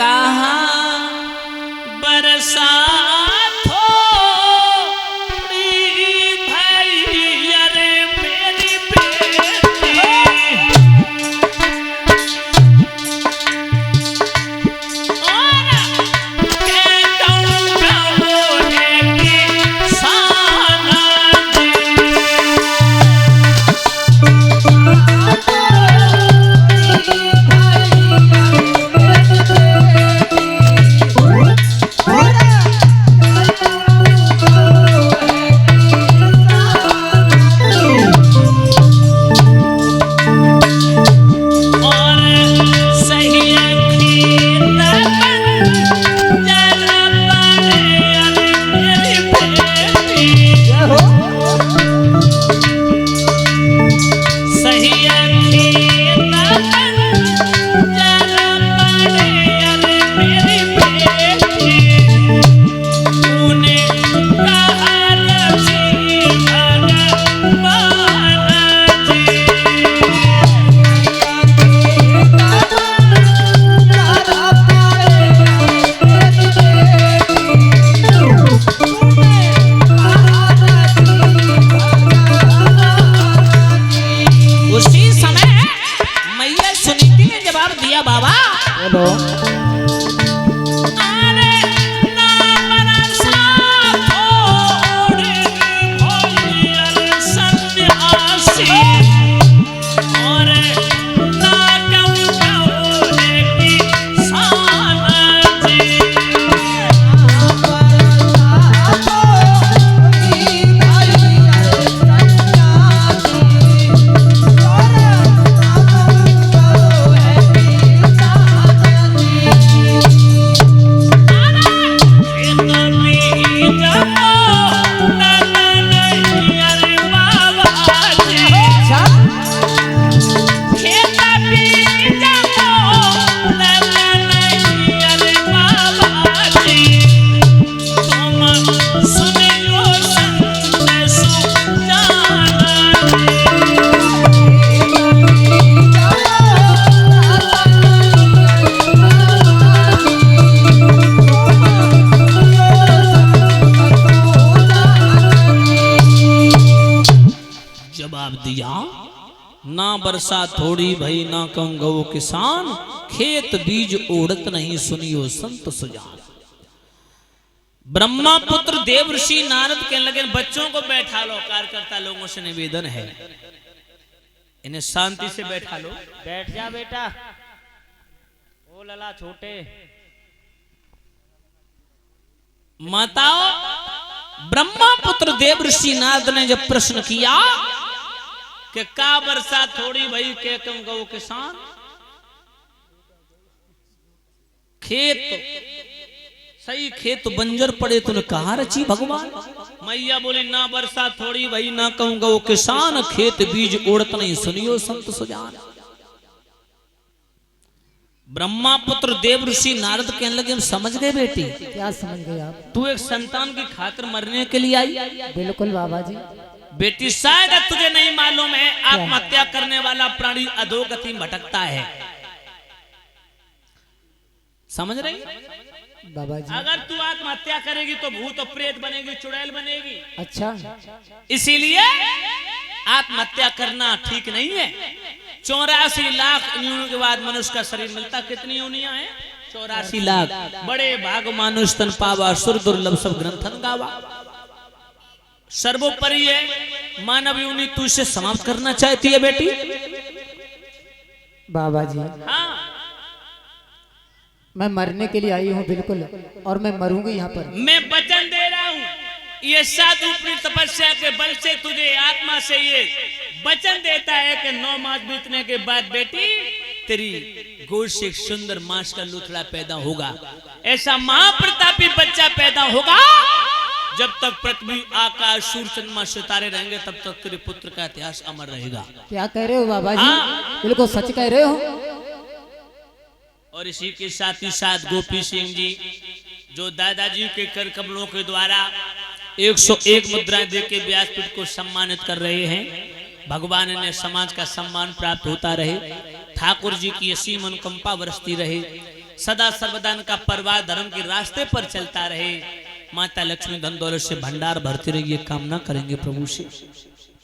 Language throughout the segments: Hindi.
कहा बरसात थोड़ी भई अरे मेरी बेटी और के गौरा होने की साना ना बरसा थोड़ी भई ना कहूँ गौ किसान खेत बीज ओढ़त नहीं सुनियो संत सुजान। ब्रह्मा पुत्र देव ऋषि नारद कहने लगे बच्चों को बैठा लो, कार्यकर्ता लोगों से निवेदन है इन्हें शांति से बैठा लो। बैठ जा बेटा, ओ लला छोटे। माताओं, ब्रह्मा पुत्र देव ऋषि नारद ने जब प्रश्न किया कि का बरसात थोड़ी भई के कम गौ किसान, खेत सही खेत बंजर पड़े तूने कहा रची भगवान। मैया बोली ना बरसात थोड़ी भई ना कहूँ गौ किसान खेत बीज ओढ़त नहीं सुनियो संत सुजान। ब्रह्मा पुत्र देव ऋषि नारद कहने लगे हम समझ गए बेटी। क्या समझ गए आप? तू एक संतान की खातिर मरने के लिए आई। बिल्कुल बाबा जी। बेटी शायद तुझे नहीं मालूम है आत्महत्या करने वाला प्राणी अधोगति में भटकता है, समझ रही बाबा जी? अगर तू आत्महत्या करेगी तो भूत और प्रेत बनेगी, चुड़ैल बनेगी। अच्छा, इसीलिए आत्महत्या करना ठीक नहीं है। 84 लाख योनियों के बाद मनुष्य का शरीर मिलता। कितनी योनियां हैं? 84 लाख। बड़े भाग मानुष तन पावा सुर दुर्लभ सब ग्रंथन गावा। सर्वोपरि है मानव योनि तू इसे समाप्त करना चाहती है बेटी? बाबा जी हाँ, मैं मरने के लिए आई हूँ बिल्कुल, और मैं मरूंगी यहाँ पर। मैं वचन दे रहा हूँ ये साधु अपनी तपस्या के बल से तुझे आत्मा से ये वचन देता है कि 9 मास बीतने के बाद बेटी तेरी गोद से एक सुंदर मांस का लूथड़ा पैदा होगा। ऐसा महाप्रतापी बच्चा पैदा होगा। जब तक पृथ्वी आकाश सूर्य चंद्रमा सितारे रहेंगे तब तक तेरे पुत्र का इतिहास अमर रहेगा। क्या कह रहे हो बाबा जी? हाँ। बिल्कुल सच कह रहे हो। और इसी के साथ ही साथ गोपी सिंह जी जो दादाजी के कर कमलों के द्वारा 101 मुद्राएं देके व्यासपीठ को सम्मानित कर रहे हैं। भगवान ने समाज का सम्मान प्राप्त होता रहे, ठाकुर जी की असीम अनुकंपा बरसती रहे, सदा सर्वदा का परिवार धर्म के रास्ते पर चलता रहे। माता लक्ष्मी धन दौलत से भंडार भरती रही, ये कामना करेंगे प्रभु से।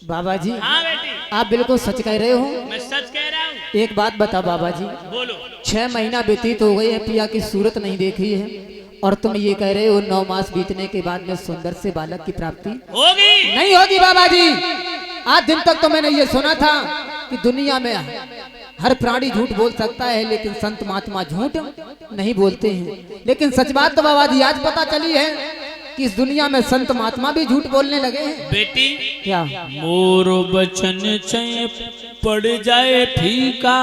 बाबा जी हाँ बेटी, आप बिल्कुल सच कह रहे हो। मैं सच कह रहा हूँ। एक बात बता बाबा जी, बोलो। 6 महीना व्यतीत हो गए हैं, पिया की सूरत नहीं देखी है, और तुम ये कह रहे हो 9 मास बीतने के बाद में सुंदर से बालक की प्राप्ति होगी। नहीं होगी बाबा जी। आज दिन तक तो मैंने ये सुना था कि दुनिया में हर प्राणी झूठ बोल सकता है, लेकिन संत महात्मा झूठ नहीं बोलते हैं। लेकिन सच बात तो बाबा जी आज पता चली है कि इस दुनिया में संत महात्मा भी झूठ बोलने लगे हैं। बेटी क्या मोर बचन चय पड़ जाए फीका,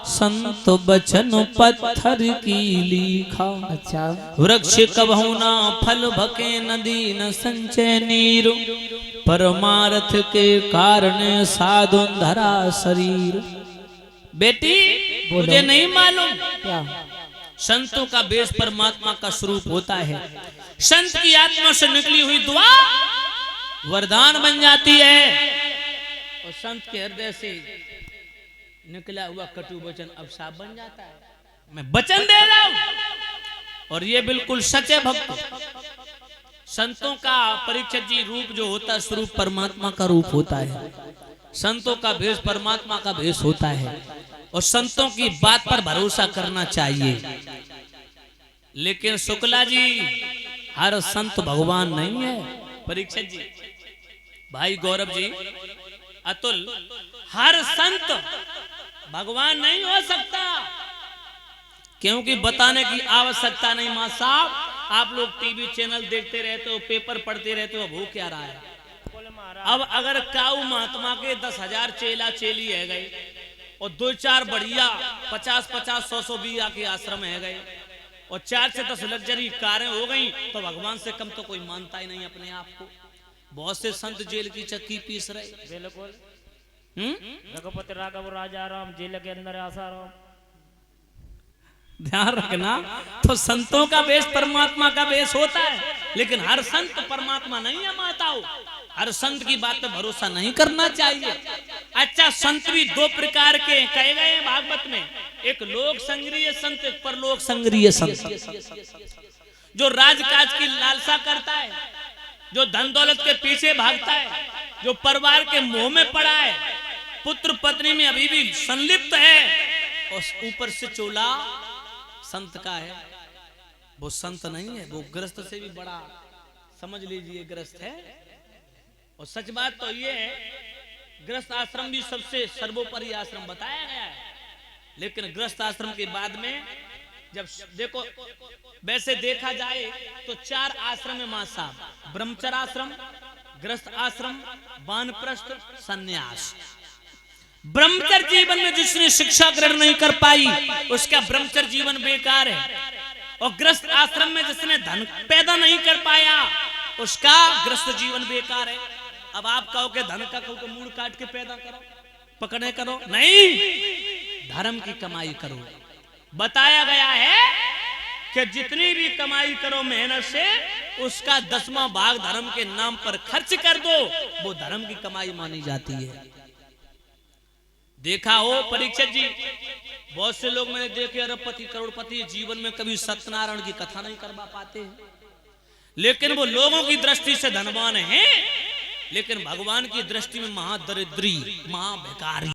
संत बचन पत्थर की लीखा। अच्छा, वृक्ष कबहु ना फल भके, नदी न संचय नीर, परमार्थ के कारण साधु धरा शरीर। बेटी मुझे नहीं मालूम, क्या संतों का बेस परमात्मा का स्वरूप होता है। संत की आत्मा से निकली हुई दुआ वरदान बन जाती है, और संत के हृदय से निकला हुआ कटु वचन अभिशाप बन जाता है। मैं वचन दे रहा हूं और ये बिल्कुल सच है भक्तों। संतों का परीक्षित जी रूप जो होता है, स्वरूप परमात्मा का रूप होता है। संतों का भेष परमात्मा का भेष होता है, और संतों की बात पर भरोसा करना चाहिए। लेकिन शुक्ला जी, हर संत भगवान नहीं है। परीक्षित जी, भाई गौरव जी, अतुल, हर संत भगवान नहीं हो सकता, क्योंकि बताने की आवश्यकता नहीं। मां साहब, आप लोग टीवी चैनल देखते रहते हो, पेपर पढ़ते रहते हो, वो क्या रहा है। अब अगर काऊ महात्मा के 10,000 चेला चेली है गए, और 2-4 बढ़िया 50-50, 100-100 बीघा के आश्रम है गए, और 4 से 10 लग्जरी कारें हो गई, तो भगवान से कम तो कोई मानता ही नहीं अपने आप को। बहुत से संत जेल की चक्की पीस रहे। बिल्कुल। रघुपति राघव राजा राम, जेल के अंदर आसाराम। ध्यान रखना, तो संतों का वेश परमात्मा का वेश होता है, लेकिन हर संत परमात्मा नहीं है माताओं। हर संत की बात पे भरोसा नहीं करना चाहिए। अच्छा, संत भी 2 प्रकार के कहे गए हैं भागवत में, एक लोक संग्रीय संत, एक परलोक संग्रीय संत। जो राजकाज की लालसा करता है, जो धन दौलत के पीछे भागता है, जो परिवार के मोह में पड़ा है, पुत्र पत्नी में अभी भी संलिप्त है, और ऊपर से चोला संत का है, वो संत नहीं है, वो ग्रस्त से भी बड़ा, समझ लीजिए, ग्रस्त है। और सच बात तो ये है, गृहस्थ आश्रम भी सबसे सर्वोपरि आश्रम बताया गया है, लेकिन गृहस्थ आश्रम के बाद में जब देखो, वैसे देखा जाए तो 4 आश्रम है मां साहब, ब्रह्मचर्य आश्रम, गृहस्थ आश्रम, वानप्रस्थ, संन्यास। ब्रह्मचर्य जीवन में जिसने शिक्षा ग्रहण नहीं कर पाई, उसका ब्रह्मचर्य जीवन बेकार है, और गृहस्थ आश्रम में जिसने धन पैदा नहीं कर पाया, उसका गृहस्थ जीवन बेकार है। अब आप कहो कि धन का कहो मूड़ काट के पैदा करो, पकड़े करो, नहीं, धर्म की कमाई करो। बताया गया है कि जितनी भी कमाई करो मेहनत से, उसका 10वां भाग धर्म के नाम पर खर्च कर दो, वो धर्म की कमाई मानी जाती है। देखा हो परीक्षित जी, बहुत से लोग मैंने देखे अरबपति करोड़पति जीवन में कभी सत्यनारायण की कथा नहीं करवा पाते हैं, लेकिन वो लोगों की दृष्टि से धनवान हैं, लेकिन भगवान की दृष्टि में महादरिद्री, महाभिकारी।